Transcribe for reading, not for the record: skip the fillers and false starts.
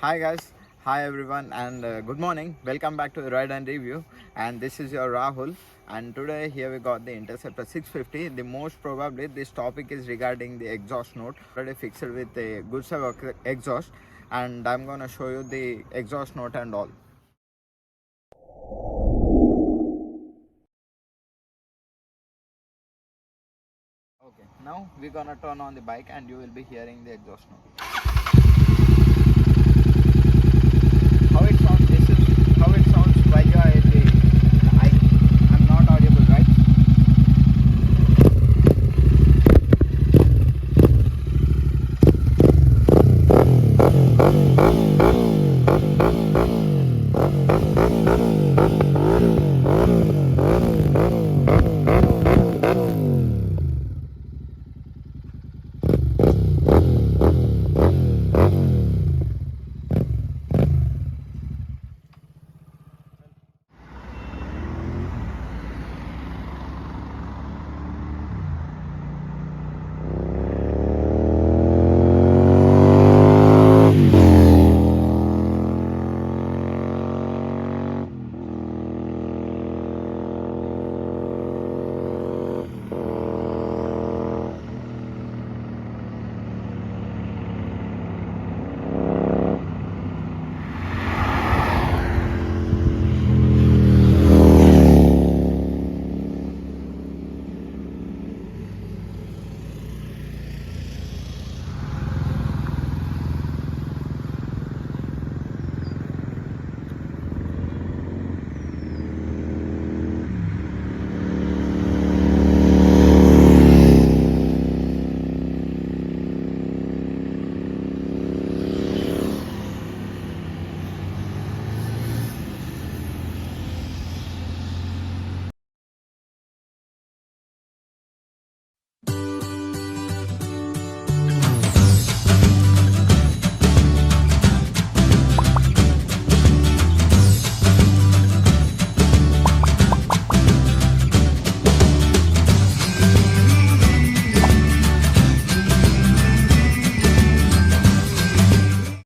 Hi guys, hi everyone, and good morning. Welcome back to the Ride and Review. And this is your Rahul. And today here we got the Interceptor 650. The most probably this topic is regarding the exhaust note. Already fixed with the GURSEWAK exhaust, and I'm gonna show you the exhaust note and all. Okay, now we're gonna turn on the bike and you will be hearing the exhaust note.